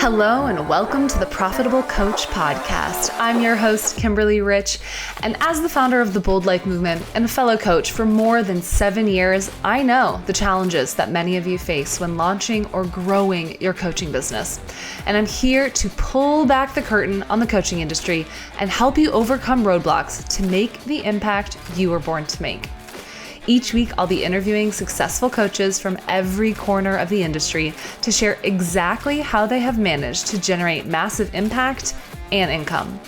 Hello and welcome to the Profitable Coach Podcast. I'm your host, Kimberly Rich, and as the founder of the Bold Life Movement and a fellow coach for more than 7 years, I know the challenges that many of you face when launching or growing your coaching business. And I'm here to pull back the curtain on the coaching industry and help you overcome roadblocks to make the impact you were born to make. Each week, I'll be interviewing successful coaches from every corner of the industry to share exactly how they have managed to generate massive impact and income.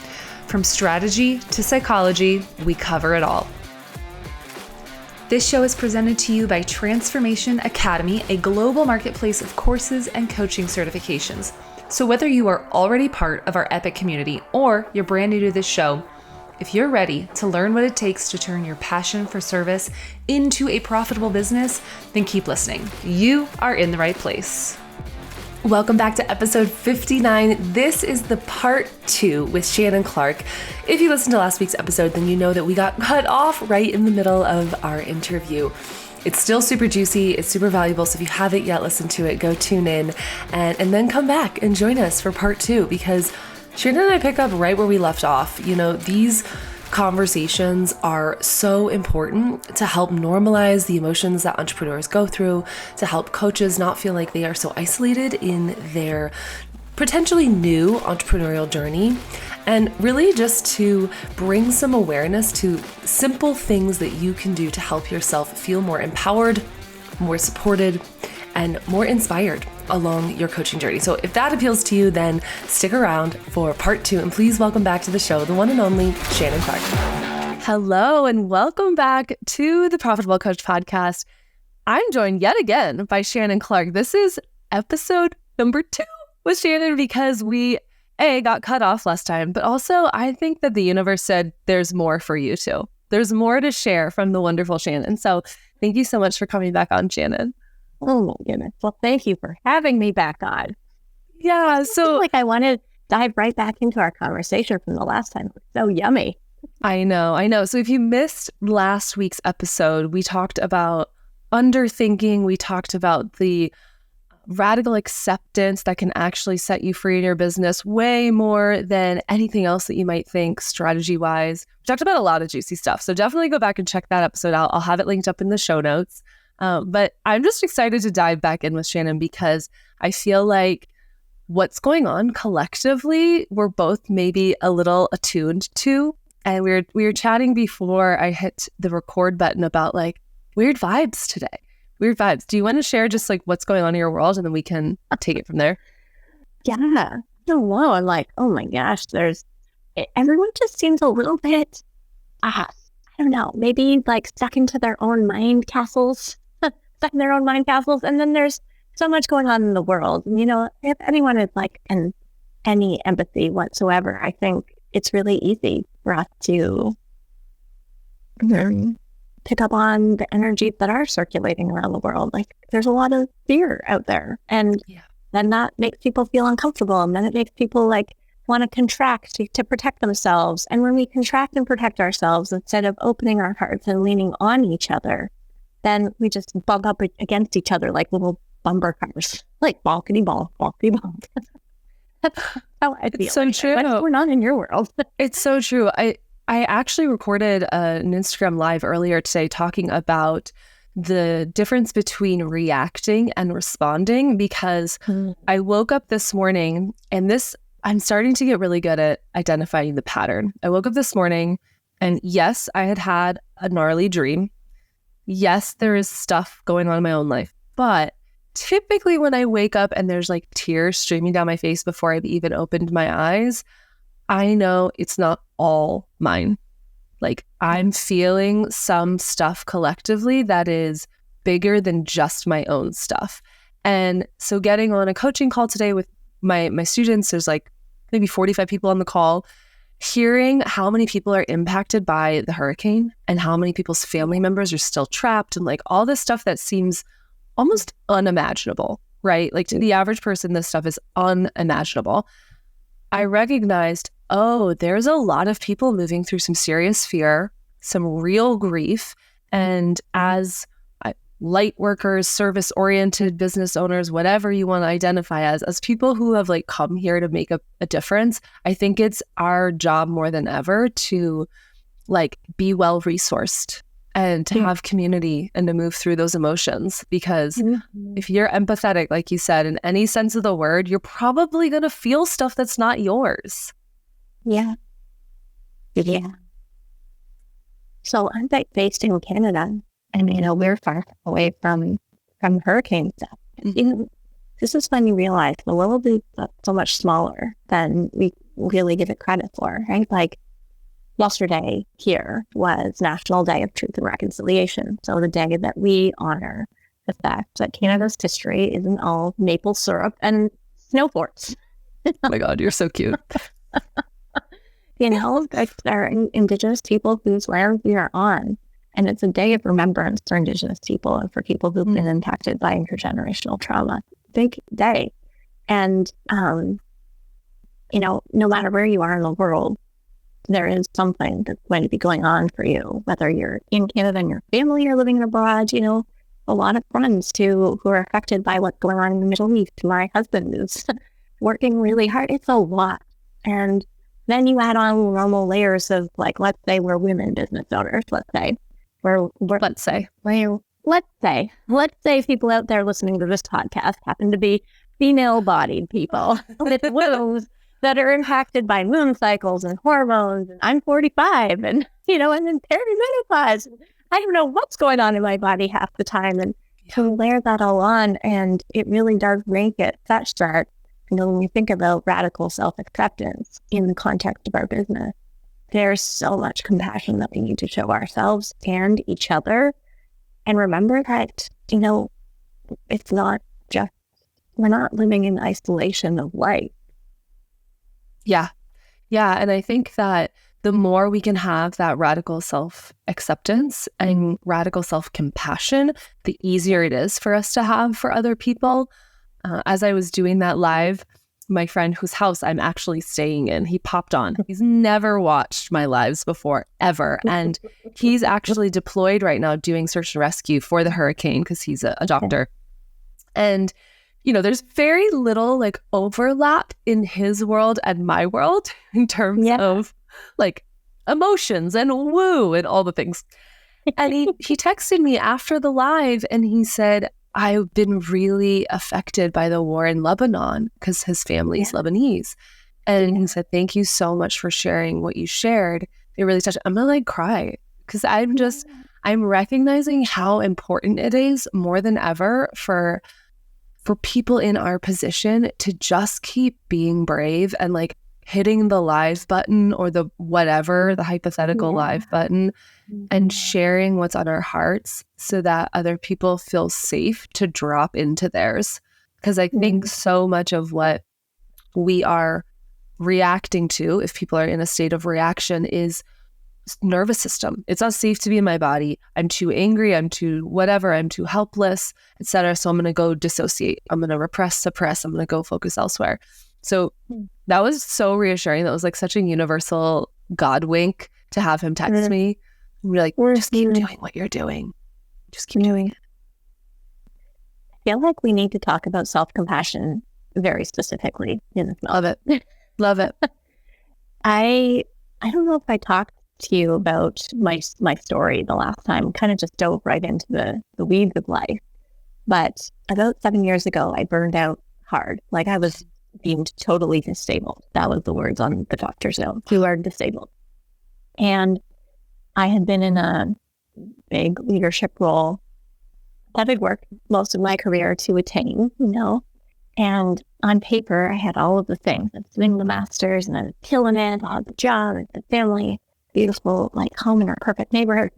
From strategy to psychology, we cover it all. This show is presented to you by Transformation Academy, a global marketplace of courses and coaching certifications. So whether you are already part of our epic community or you're brand new to this show, if you're ready to learn what it takes to turn your passion for service into a profitable business, then keep listening. You are in the right place. Welcome back to episode 59. This is the part 2 with Shannon Clarke. If you listened to last week's episode, then you know that we got cut off right in the middle of our interview. It's still super juicy, it's super valuable, so if you haven't yet listened to it, go tune in and then come back and join us for part 2 because Shannon and I pick up right where we left off. You know, these conversations are so important to help normalize the emotions that entrepreneurs go through, to help coaches not feel like they are so isolated in their potentially new entrepreneurial journey, and really just to bring some awareness to simple things that you can do to help yourself feel more empowered, more supported, and more inspired along your coaching journey. So if that appeals to you, then stick around for part 2 and please welcome back to the show, the one and only Shannon Clarke. Hello and welcome back to the Profitable Coach Podcast. I'm joined yet again by Shannon Clarke. This is episode number 2 with Shannon because we got cut off last time, but also I think that the universe said there's more for you too. There's more to share from the wonderful Shannon. So thank you so much for coming back on, Shannon. Oh my goodness. Well, thank you for having me back on. Yeah. So I want to dive right back into our conversation from the last time. It was so yummy. I know. So if you missed last week's episode, we talked about underthinking. We talked about the radical acceptance that can actually set you free in your business way more than anything else that you might think strategy-wise. We talked about a lot of juicy stuff. So definitely go back and check that episode out. I'll have it linked up in the show notes. But I'm just excited to dive back in with Shannon because I feel like what's going on collectively, we're both maybe a little attuned to. And we were chatting before I hit the record button about like weird vibes today. Weird vibes. Do you want to share just like what's going on in your world and then we can take it from there? Yeah. I don't know. I'm like, oh my gosh, everyone just seems a little bit, I don't know, maybe like stuck into their own mind castles. And then there's so much going on in the world. And, you know, if anyone is like any empathy whatsoever, I think it's really easy for us to pick up on the energies that are circulating around the world. Like there's a lot of fear out there, and then that makes people feel uncomfortable, and then it makes people like want to contract to protect themselves. And when we contract and protect ourselves instead of opening our hearts and leaning on each other, then we just bump up against each other like little bumper cars, like bonkety bonk, bonkety bonk. That's how I feel. It's so true. What's going on in your world? It's so true. I actually recorded an Instagram live earlier today talking about the difference between reacting and responding because I woke up this morning and I'm starting to get really good at identifying the pattern. I woke up this morning and yes, I had a gnarly dream. Yes, there is stuff going on in my own life, but typically when I wake up and there's like tears streaming down my face before I've even opened my eyes, I know it's not all mine. Like I'm feeling some stuff collectively that is bigger than just my own stuff. And so getting on a coaching call today with my students, there's like maybe 45 people on the call, hearing how many people are impacted by the hurricane and how many people's family members are still trapped and like all this stuff that seems almost unimaginable, right? Like to the average person, this stuff is unimaginable. I recognized, there's a lot of people moving through some serious fear, some real grief. And as light workers, service-oriented business owners, whatever you want to identify as people who have like come here to make a difference, I think it's our job more than ever to like be well-resourced and to have community and to move through those emotions. Because if you're empathetic, like you said, in any sense of the word, you're probably going to feel stuff that's not yours. Yeah. So I'm based in Canada, and we're far away from hurricane stuff. This is when you realize the world is so much smaller than we really give it credit for, right? Like yesterday here was National Day of Truth and Reconciliation. So the day that we honor the fact that Canada's history isn't all maple syrup and snow forts. Oh my God, you're so cute. Like our Indigenous people whose land we are on. And it's a day of remembrance for Indigenous people and for people who've been impacted by intergenerational trauma. Big day. And, no matter where you are in the world, there is something that's going to be going on for you, whether you're in Canada and your family are living abroad. A lot of friends who are affected by what's going on in the Middle East. My husband is working really hard. It's a lot. And then you add on normal layers of, like, let's say we're women business owners, let's say people out there listening to this podcast happen to be female-bodied people with wombs that are impacted by moon cycles and hormones. And I'm 45 and then perimenopause. I don't know what's going on in my body half the time. And to layer that all on, and it really does make it such that, when you think about radical self-acceptance in the context of our business, there's so much compassion that we need to show ourselves and each other. And remember that, it's not just, we're not living in isolation of life. Yeah. And I think that the more we can have that radical self-acceptance and radical self-compassion, the easier it is for us to have for other people. As I was doing that live, my friend whose house I'm actually staying in, he popped on. He's never watched my lives before, ever. And he's actually deployed right now doing search and rescue for the hurricane because he's a doctor. And, there's very little like overlap in his world and my world in terms of like emotions and woo and all the things. And he texted me after the live and he said, I've been really affected by the war in Lebanon because his family is Lebanese. And he said, thank you so much for sharing what you shared. It really touched. I'm going to cry because I'm recognizing how important it is more than ever for people in our position to just keep being brave and like hitting the live button or the hypothetical live button and sharing what's on our hearts so that other people feel safe to drop into theirs. Because I think so much of what we are reacting to, if people are in a state of reaction, is nervous system. It's not safe to be in my body. I'm too angry. I'm too whatever. I'm too helpless, etc. So I'm going to go dissociate. I'm going to repress, suppress. I'm going to go focus elsewhere. So that was so reassuring. That was like such a universal God wink to have him text me and be like, just keep doing what you're doing. Just keep doing it. I feel like we need to talk about self-compassion very specifically in this moment. Love it. I don't know if I talked to you about my story the last time, kind of just dove right into the weeds of life. But about 7 years ago, I burned out hard. Like I was deemed totally disabled. That was the words on the doctor's note. You are disabled. And I had been in a big leadership role that I'd worked most of my career to attain, and on paper, I had all of the things. I was doing the master's and I was killing it, I had the job, the family, beautiful like home in our perfect neighborhood,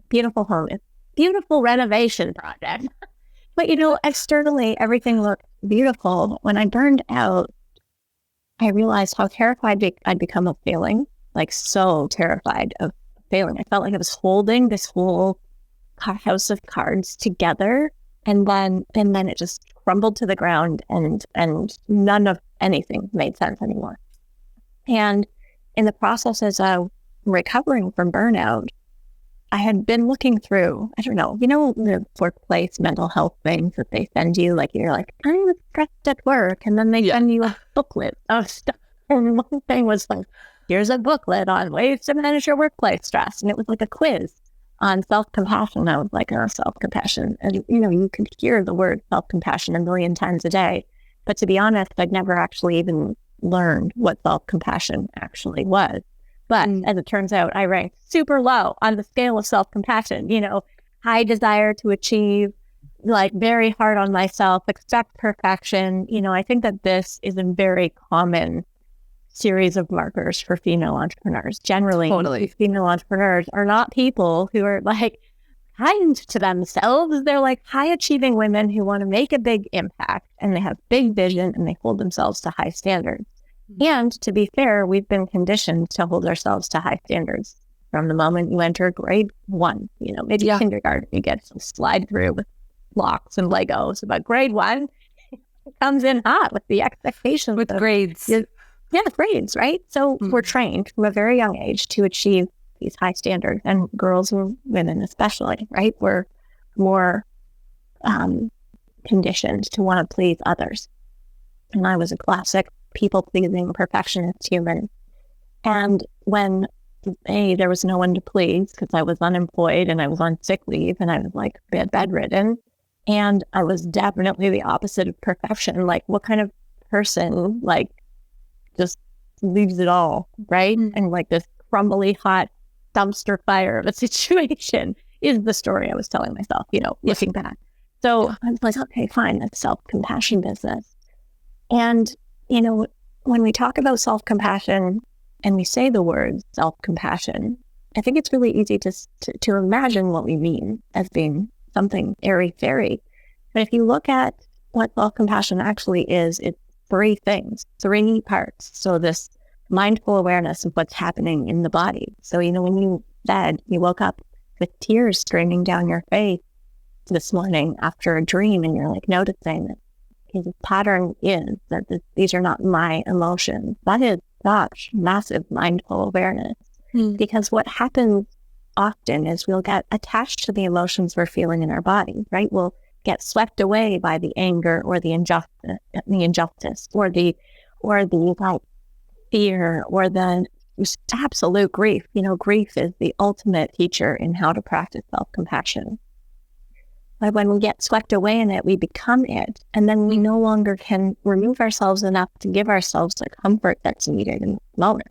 beautiful home, it's a beautiful renovation project. But externally, everything looked beautiful. When I burned out, I realized how terrified I'd become of failing, like so terrified of failing. I felt like I was holding this whole house of cards together, and then it just crumbled to the ground, and none of anything made sense anymore. And in the process, as I'm recovering from burnout, I had been looking through, I don't know, the workplace mental health things that they send you, like you're like, I was stressed at work, and then they send you a booklet of stuff. And one thing was like, here's a booklet on ways to manage your workplace stress. And it was like a quiz on self-compassion. I was like, oh, self-compassion. And, you could hear the word self-compassion a million times a day. But to be honest, I'd never actually even learned what self-compassion actually was. But as it turns out, I ranked super low on the scale of self-compassion, high desire to achieve, like very hard on myself, expect perfection. I think that this is a very common series of markers for female entrepreneurs. Generally, female entrepreneurs are not people who are like kind to themselves. They're like high achieving women who want to make a big impact, and they have big vision, and they hold themselves to high standards. And to be fair, we've been conditioned to hold ourselves to high standards from the moment you enter grade 1, maybe kindergarten, you get some slide through with blocks and Legos, but grade 1 comes in hot with the expectations with grades. Grades, right? So we're trained from a very young age to achieve these high standards, and girls and women especially, right? We're more conditioned to want to please others. And I was a classic people-pleasing perfectionist human. And when there was no one to please because I was unemployed and I was on sick leave and I was like bedridden, and I was definitely the opposite of perfection. Like, what kind of person just leaves it all, right? And like this crumbly hot dumpster fire of a situation is the story I was telling myself, looking back. So I was like, okay, fine, that's self-compassion business. And when we talk about self-compassion and we say the word self-compassion, I think it's really easy to imagine what we mean as being something airy-fairy. But if you look at what self-compassion actually is, it's 3 things, 3 parts. So this mindful awareness of what's happening in the body. So, when you woke up with tears streaming down your face this morning after a dream, and you're like noticing that the pattern is that these are not my emotions. That is such massive mindful awareness. Because what happens often is we'll get attached to the emotions we're feeling in our body, right? We'll get swept away by the anger or the injustice or the like fear or the absolute grief. Grief is the ultimate teacher in how to practice self-compassion. But when we get swept away in it, we become it. And then we no longer can remove ourselves enough to give ourselves the comfort that's needed in the moment.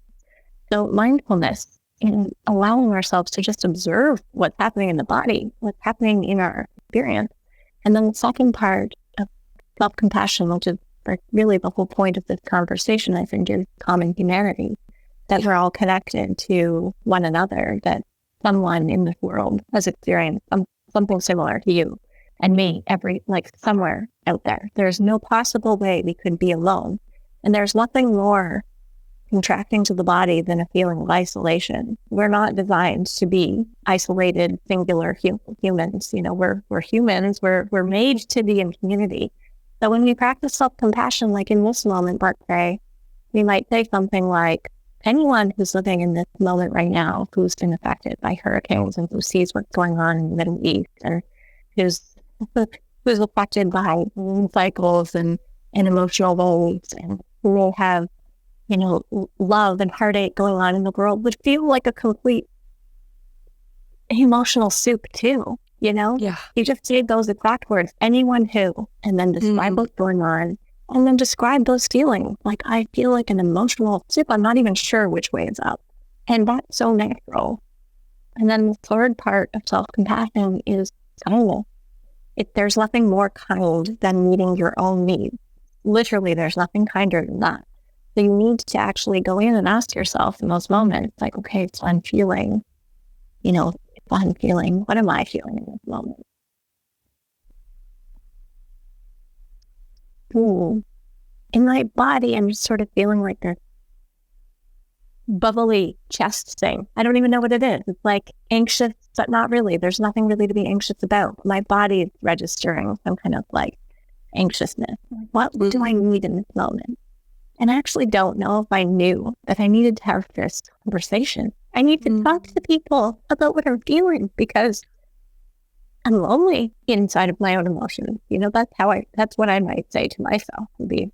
So mindfulness and allowing ourselves to just observe what's happening in the body, what's happening in our experience. And then the second part of self-compassion, which is really the whole point of this conversation, I think, is common humanity, that we're all connected to one another, that someone in this world has experienced something similar to you and me, somewhere out there. There's no possible way we could be alone. And there's nothing more contracting to the body than a feeling of isolation. We're not designed to be isolated, singular humans. We're humans. We're made to be in community. So when we practice self-compassion, like in this moment, Barclay, we might say something like, anyone who's living in this moment right now, who's been affected by hurricanes and who sees what's going on in the Middle East and who's affected by cycles and emotional woes, and who will have, love and heartache going on in the world, would feel like a complete emotional soup too, Yeah. You just say those exact words, anyone who, and then describe what's going on. And then describe those feelings. Like, I feel like an emotional soup. I'm not even sure which way is up. And that's so natural. And then the third part of self-compassion is kindness. There's nothing more kind than meeting your own needs. Literally, there's nothing kinder than that. So you need to actually go in and ask yourself in those moments, like, okay, so I'm feeling, what am I feeling in this moment? In my body, I'm just sort of feeling like this bubbly chest thing. I don't even know what it is. It's like anxious, but not really. There's nothing really to be anxious about. My body is registering some kind of like anxiousness. What do I need in this moment? And I actually don't know if I knew that I needed to have this conversation I need to talk to people about what I'm feeling because I'm lonely inside of my own emotions. That's what I might say to myself. Would be,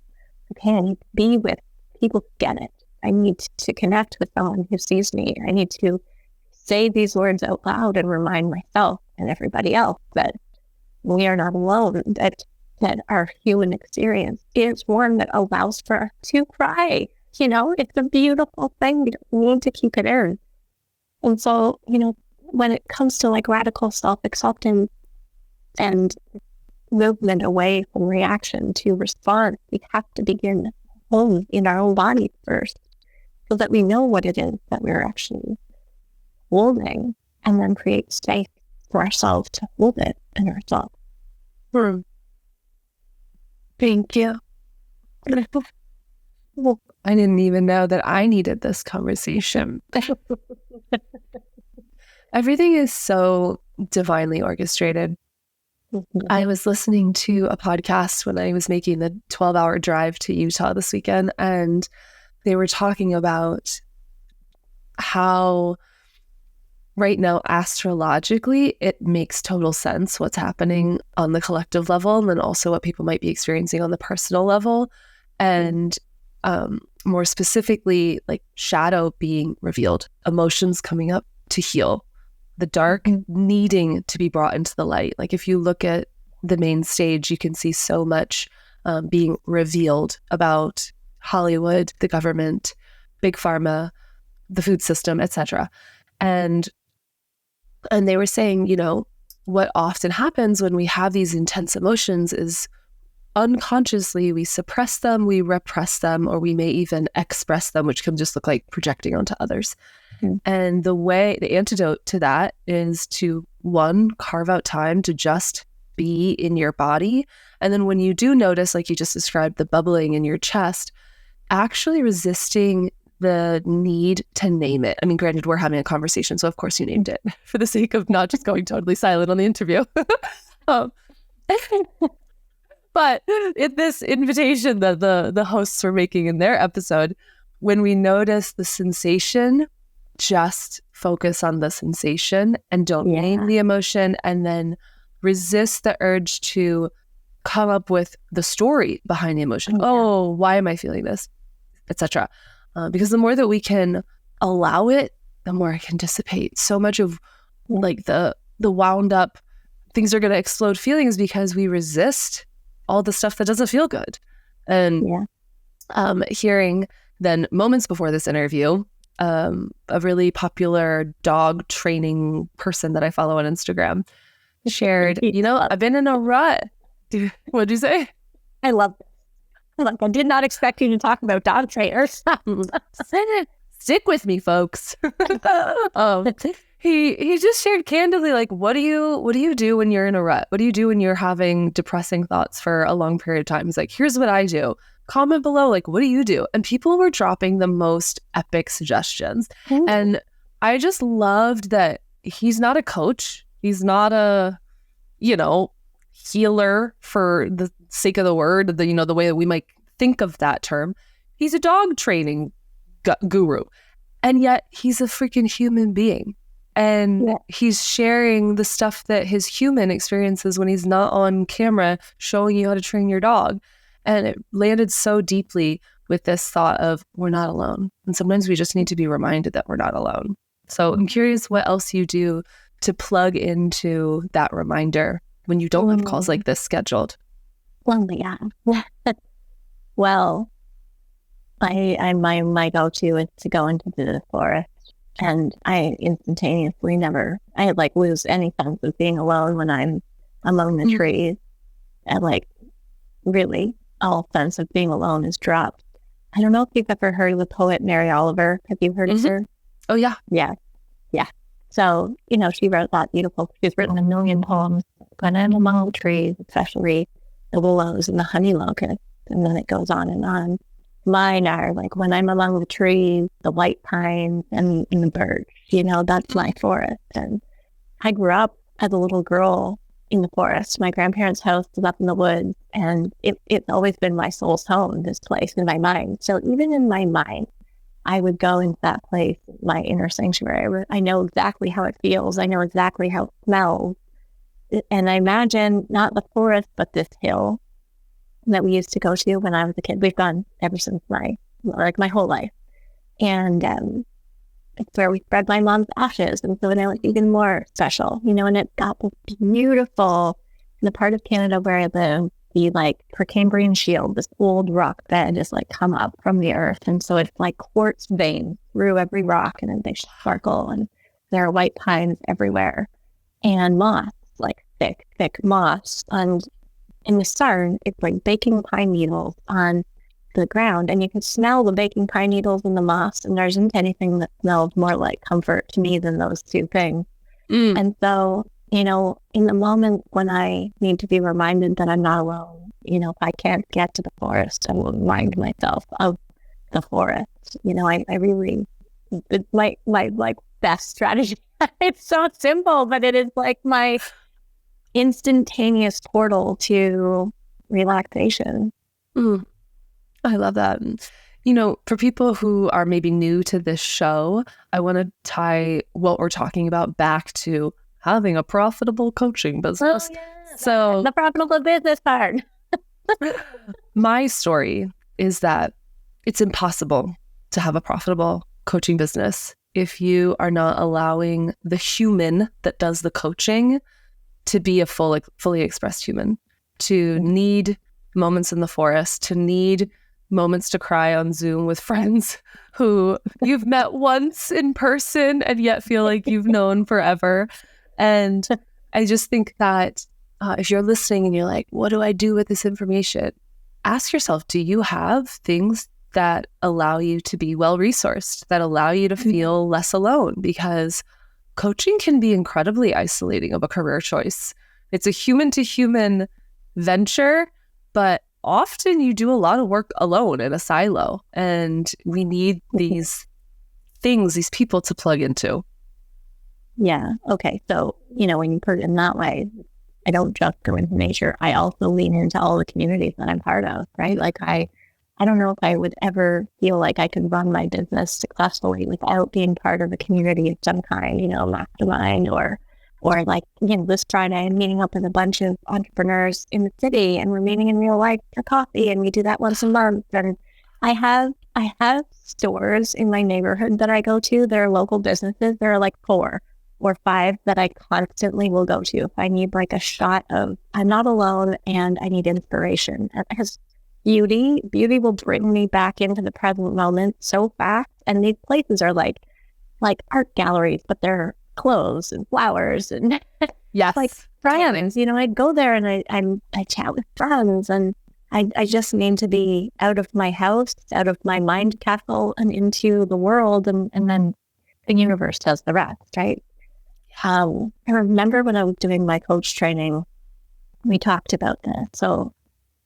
okay, I need to be with people who get it. I need to connect with someone who sees me. I need to say these words out loud and remind myself and everybody else that we are not alone, that our human experience is one that allows for us to cry. It's a beautiful thing. We don't need to keep it in. And so, when it comes to like radical self-acceptance and movement away from reaction to response, we have to begin home in our own body first so that we know what it is that we're actually holding, and then create space for ourselves to hold it in ourselves. Thank you. Well, I didn't even know that I needed this conversation. Everything is so divinely orchestrated. I was listening to a podcast when I was making the 12-hour drive to Utah this weekend, and they were talking about how right now, astrologically, it makes total sense what's happening on the collective level, and then also what people might be experiencing on the personal level. And more specifically, like shadow being revealed, emotions coming up to heal, the dark needing to be brought into the light. Like if you look at the main stage, you can see so much being revealed about Hollywood, the government, big pharma, the food system, etc. And they were saying, what often happens when we have these intense emotions is unconsciously we suppress them, we repress them, or we may even express them, which can just look like projecting onto others. And the antidote to that is to, one, carve out time to just be in your body. And then when you do notice, like you just described, the bubbling in your chest, actually resisting the need to name it. I mean, granted, we're having a conversation, so of course you named it for the sake of not just going totally silent on the interview. But in this invitation that the hosts were making in their episode, when we notice the sensation, just focus on the sensation and don't name the emotion, and then resist the urge to come up with the story behind the emotion. Oh, why am I feeling this, etc. Because the more that we can allow it, the more it can dissipate. So much of like the wound up, things are going to explode feelings because we resist all the stuff that doesn't feel good. And hearing then moments before this interview, a really popular dog training person that I follow on Instagram shared, I've been in a rut. What'd you say? I love this. Like, I did not expect you to talk about dog trainers. Stick with me, folks. He just shared candidly, like, what do you do when you're in a rut? What do you do when you're having depressing thoughts for a long period of time? He's like, here's what I do. Comment below, like, what do you do? And people were dropping the most epic suggestions. And I just loved that he's not a coach. He's not a, healer for the sake of the word, the way that we might think of that term. He's a dog training guru. And yet he's a freaking human being. And he's sharing the stuff that his human experiences when he's not on camera, showing you how to train your dog. And it landed so deeply with this thought of we're not alone. And sometimes we just need to be reminded that we're not alone. So I'm curious what else you do to plug into that reminder when you don't have calls like this scheduled. Well, my go-to is to go into the forest, and I instantaneously I lose any sense of being alone when I'm among the trees, and really all sense of being alone is dropped. I don't know if you've ever heard of the poet Mary Oliver. Have you heard of her? Oh yeah. So, she wrote that beautiful, she's written 1 million poems, when I'm among the trees, especially the willows and the honey locust, and then it goes on and on. Mine are when I'm among the trees, the white pines, and the birch, that's my forest. And I grew up as a little girl in the forest. My grandparents' house was up in the woods, and it's always been my soul's home, this place in my mind. So even in my mind, I would go into that place, my inner sanctuary. I know exactly how it feels. I know exactly how it smells. And I imagine not the forest, but this hill that we used to go to when I was a kid. We've gone ever since my whole life. And it's where we spread my mom's ashes. And so now it's even more special, and it's got this beautiful, in the part of Canada where I live, the like Precambrian shield, this old rock bed is like come up from the earth. And so it's like quartz veins through every rock, and then they sparkle, and there are white pines everywhere, and moss, like thick moss. And in the sun, it's like baking pine needles on the ground, and you can smell the baking pine needles in the moss, and there isn't anything that smells more like comfort to me than those two things. And so, in the moment when I need to be reminded that I'm not alone, if I can't get to the forest, I will remind myself of the forest. I really, it's my like best strategy. It's so simple, but it is like my instantaneous portal to relaxation. I love that. For people who are maybe new to this show, I want to tie what we're talking about back to having a profitable coaching business. So the profitable business part. My story is that it's impossible to have a profitable coaching business if you are not allowing the human that does the coaching to be a fully expressed human, to need moments in the forest, to need moments to cry on Zoom with friends who you've met once in person and yet feel like you've known forever. And I just think that if you're listening and you're like, what do I do with this information? Ask yourself, do you have things that allow you to be well-resourced, that allow you to feel less alone? Because coaching can be incredibly isolating of a career choice. It's a human-to-human venture, but often you do a lot of work alone in a silo, and we need these things, these people to plug into. Yeah. Okay. So, when you put it in that way, I don't just go into nature. I also lean into all the communities that I'm part of, right? Like I don't know if I would ever feel like I could run my business successfully without being part of a community of some kind, mastermind or like, this Friday I'm meeting up with a bunch of entrepreneurs in the city, and we're meeting in real life for coffee, and we do that once a month. And I have stores in my neighborhood that I go to. There are local businesses. There are like 4 or 5 that I constantly will go to if I need like a shot of I'm not alone and I need inspiration. Because beauty will bring me back into the present moment so fast. And these places are like art galleries, but they're clothes and flowers and yes, like friends. I'd go there and I chat with friends, and I just need to be out of my house, out of my mind castle, and into the world, and then the universe does the rest, right? I remember when I was doing my coach training, we talked about this. So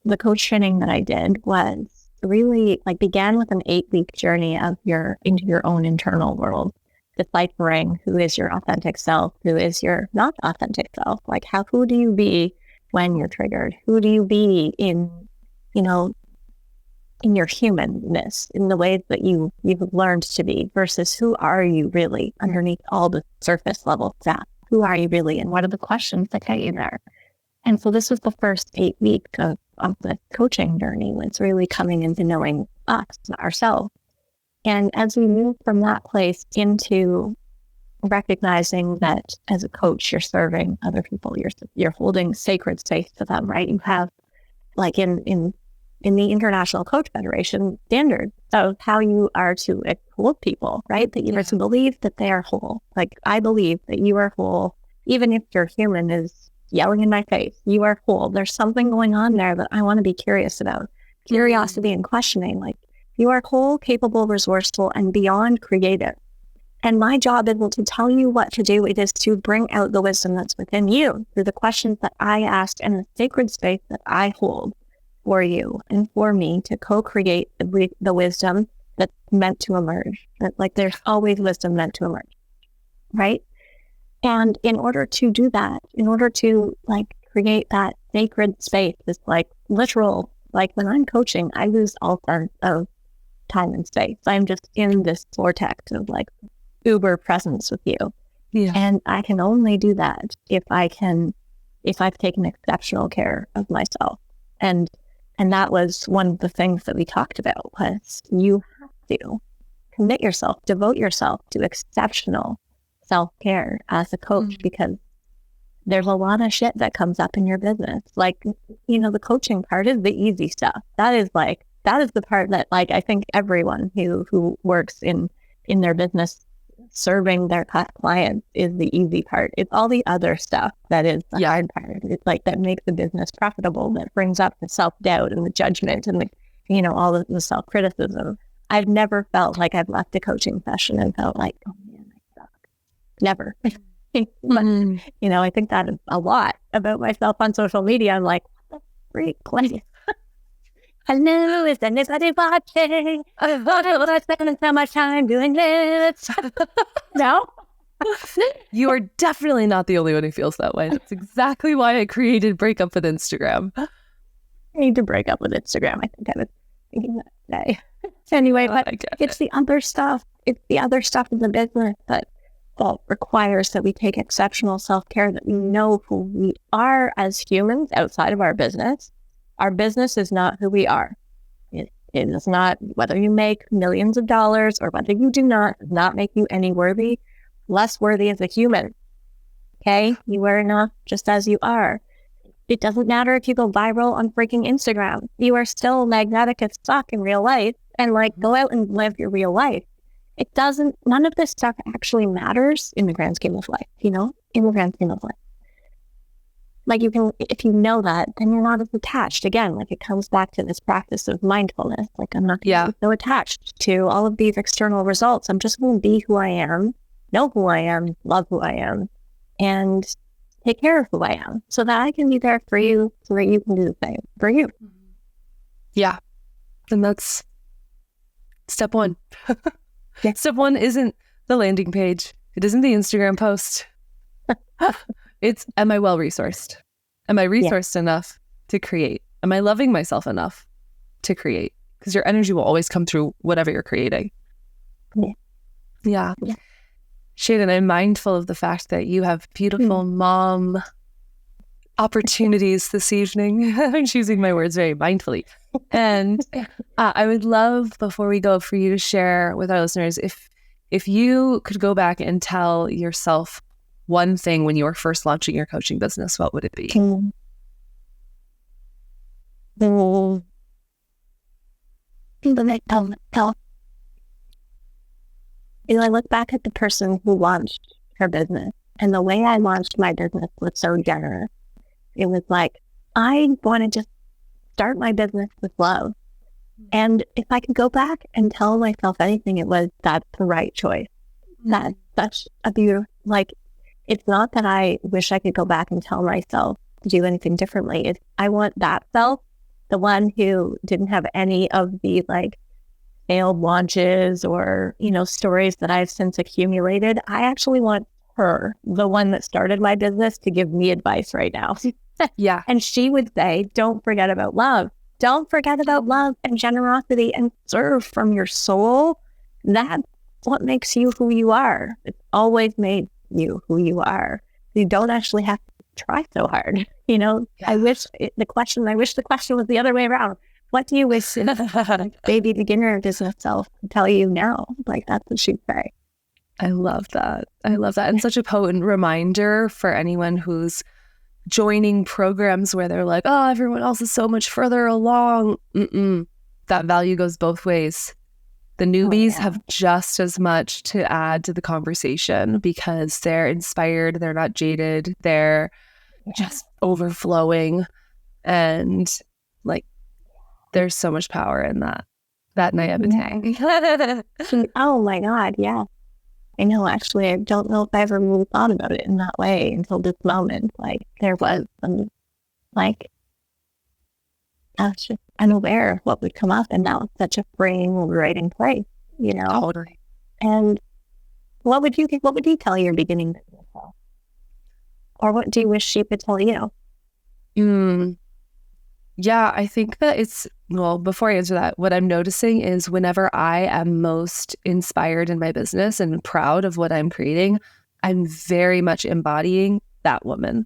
the coach training that I did was really began with an 8-week journey into your own internal world, deciphering who is your authentic self, who is your not authentic self. Like who do you be when you're triggered? Who do you be in your humanness, in the ways that you've learned to be, versus who are you really underneath all the surface level stuff? Who are you really? And what are the questions that get you there? And so this was the first 8 weeks of the coaching journey. It's really coming into knowing us, ourselves. And as we move from that place into recognizing that as a coach, you're serving other people, you're holding sacred space to them, right? You have in the International Coach Federation standards of how you are to hold people, right? That you are to believe that they are whole. Like I believe that you are whole, even if your human is yelling in my face, you are whole. There's something going on there that I want to be curious about. Curiosity and questioning, like you are whole, capable, resourceful, and beyond creative. And my job isn't to tell you what to do. It is to bring out the wisdom that's within you through the questions that I ask and the sacred space that I hold for you and for me to co-create the wisdom that's meant to emerge. That there's always wisdom meant to emerge, right? And in order to do that, in order to create that sacred space, this literal, when I'm coaching, I lose all sense of time and space. I'm just in this vortex of like uber presence with you. Yeah. And I can only do that if I've taken exceptional care of myself. And that was one of the things that we talked about was you have to commit yourself, devote yourself to exceptional self-care as a coach, because there's a lot of shit that comes up in your business. Like, the coaching part is the easy stuff. That is the part that like, I think everyone who works in their business serving their clients is the easy part. It's all the other stuff that is the hard part. It's like that makes the business profitable, that brings up the self-doubt and the judgment and the, all of the self-criticism. I've never felt like I've left a coaching session and felt like, oh man, I suck. Never. But, I think that is a lot about myself on social media. I'm like, what the freak? Hello, is anybody watching? I spend so much time doing this. No? You are definitely not the only one who feels that way. That's exactly why I created Break Up with Instagram. I need to break up with Instagram. I think I was thinking that today. Anyway, but it's the other stuff. It's the other stuff in the business that requires that we take exceptional self-care, that we know who we are as humans outside of our business. Our business is not who we are. It is not, whether you make millions of dollars or whether you do not, does not make you any less worthy as a human. Okay? You are enough just as you are. It doesn't matter if you go viral on freaking Instagram. You are still magnetic as fuck in real life, and like, go out and live your real life. None of this stuff actually matters in the grand scheme of life, in the grand scheme of life. Like if you know that, then you're not as attached. Again, like it comes back to this practice of mindfulness. Like I'm not so attached to all of these external results. I'm just going to be who I am, know who I am, love who I am, and take care of who I am so that I can be there for you so that you can do the same for you. Yeah. And that's step one. Yeah. Step one isn't the landing page. It isn't the Instagram post. It's, am I well-resourced? Am I resourced enough to create? Am I loving myself enough to create? Because your energy will always come through whatever you're creating. Yeah. Shannon, I'm mindful of the fact that you have beautiful mom opportunities this evening. I'm choosing my words very mindfully. And I would love, before we go, for you to share with our listeners, if you could go back and tell yourself one thing when you were first launching your coaching business, what would it be? I look back at the person who launched her business, and the way I launched my business was so generous. It was like, I want to just start my business with love. And if I could go back and tell myself anything, it was, that's the right choice. That's such a beautiful, it's not that I wish I could go back and tell myself to do anything differently. I want that self, the one who didn't have any of the failed launches or, stories that I've since accumulated. I actually want her, the one that started my business, to give me advice right now. Yeah. And she would say, don't forget about love. Don't forget about love and generosity and serve from your soul. That's what makes you who you are. It's always made you who you are. You don't actually have to try so hard. I wish the question was the other way around. What do you wish baby beginner business self could tell you now? That's what she'd say. I love that. And such a potent reminder for anyone who's joining programs where they're like, oh, everyone else is so much further along. That value goes both ways. The newbies have just as much to add to the conversation because they're inspired, they're not jaded, they're just overflowing. And there's so much power in that naivete. Oh my God, yeah. I know, actually, I don't know if I ever really thought about it in that way until this moment. There was some, I was just unaware of what would come up, and that was such a freeing, liberating place, Totally. And what would you tell your beginning business self? Or what do you wish she could tell you? Yeah, I think that before I answer that, what I'm noticing is whenever I am most inspired in my business and proud of what I'm creating, I'm very much embodying that woman.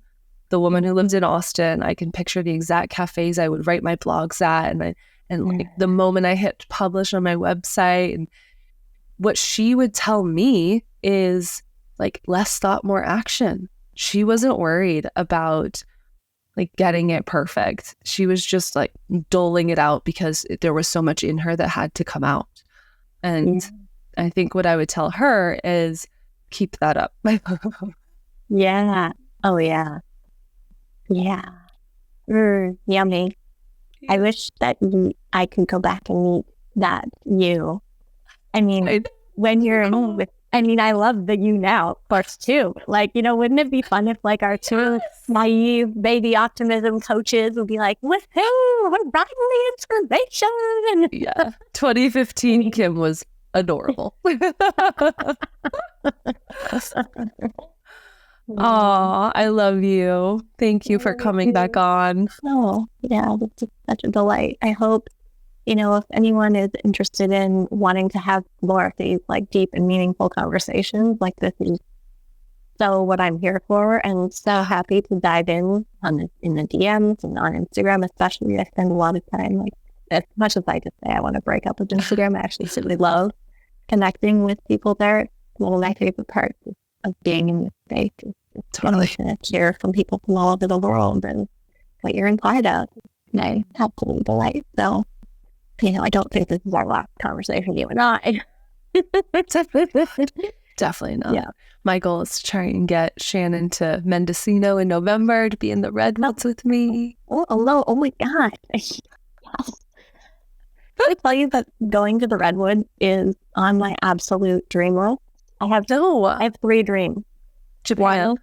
The woman who lives in Austin. I can picture the exact cafes I would write my blogs at, and like the moment I hit publish on my website. And what she would tell me is like less thought, more action. She wasn't worried about like getting it perfect. She was just like doling it out because there was so much in her that had to come out. And I think what I would tell her is keep that up. Yeah. Oh, yeah. Yeah. Yummy. I wish that I could go back and meet that you. I mean, when you're with, I mean, I love the you now, of course, too. Like, you know, wouldn't it be fun if like our two naive baby optimism coaches would be like, woohoo, we're riding the inspiration. Yeah. 2015 Kim was adorable. Aw, I love you. Thank you for coming back on. Oh, yeah, it's such a delight. I hope, you know, if anyone is interested in wanting to have more of these like deep and meaningful conversations, like this is so what I'm here for, and so happy to dive in the DMs and on Instagram, especially. I spend a lot of time, like, as much as I just say I want to break up with Instagram, I actually simply love connecting with people there. It's one of my favorite parts of being in this space. It's totally to hear from people from all over the world and what you're inside of. And I absolutely delight. So, you know, I don't think this is our last conversation, you and I. Definitely not. Yeah. My goal is to try and get Shannon to Mendocino in November to be in the Redwoods with me. Oh, hello. Oh my God. Yes. Can I tell you that going to the Redwood is on my absolute dream list? I have 3 dreams. Japan.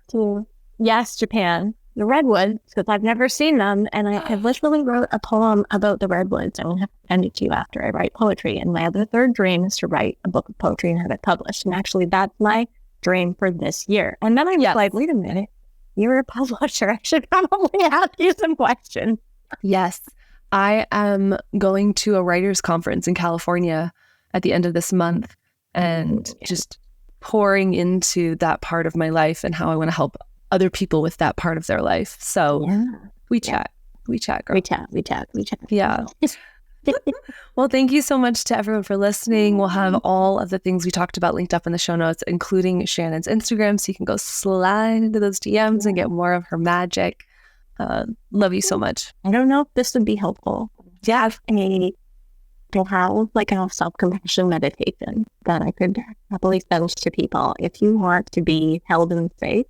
Yes, Japan. The Redwoods, because I've never seen them. And I literally wrote a poem about the Redwoods. I'm going to have to send it to you after I write poetry. And my other 3rd dream is to write a book of poetry and have it published. And actually, that's my dream for this year. And then I was like, wait a minute. You're a publisher. I should probably ask you some questions. Yes. I am going to a writers' conference in California at the end of this month and just pouring into that part of my life and how I want to help other people with that part of their life. So we chat, girl. We chat. Yeah. Well, thank you so much to everyone for listening. We'll have all of the things we talked about linked up in the show notes, including Shannon's Instagram. So you can go slide into those DMs and get more of her magic. Love you so much. I don't know if this would be helpful. Yeah. To have like a self-compassion meditation that I could happily send to people. If you want to be held in space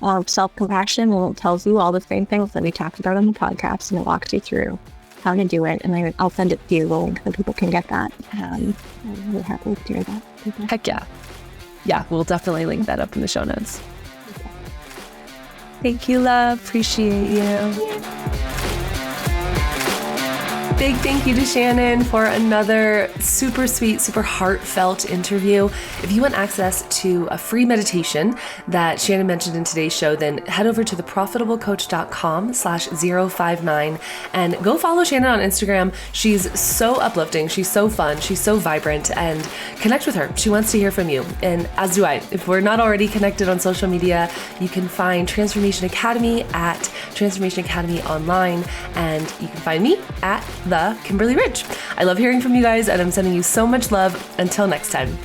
of self-compassion, and it tells you all the same things that we talked about on the podcast, and it walks you through how to do it. And I'll send it to you the link so people can get that. I'm really happy to hear that. Heck yeah. Yeah, we'll definitely link that up in the show notes. Okay. Thank you, love. Appreciate you. Big thank you to Shannon for another super sweet, super heartfelt interview. If you want access to a free meditation that Shannon mentioned in today's show, then head over to theprofitablecoach.com/059 and go follow Shannon on Instagram. She's so uplifting. She's so fun. She's so vibrant, and connect with her. She wants to hear from you. And as do I. If we're not already connected on social media, you can find Transformation Academy at Transformation Academy online, and you can find me at the Kimberly Ridge. I love hearing from you guys, and I'm sending you so much love. Until next time.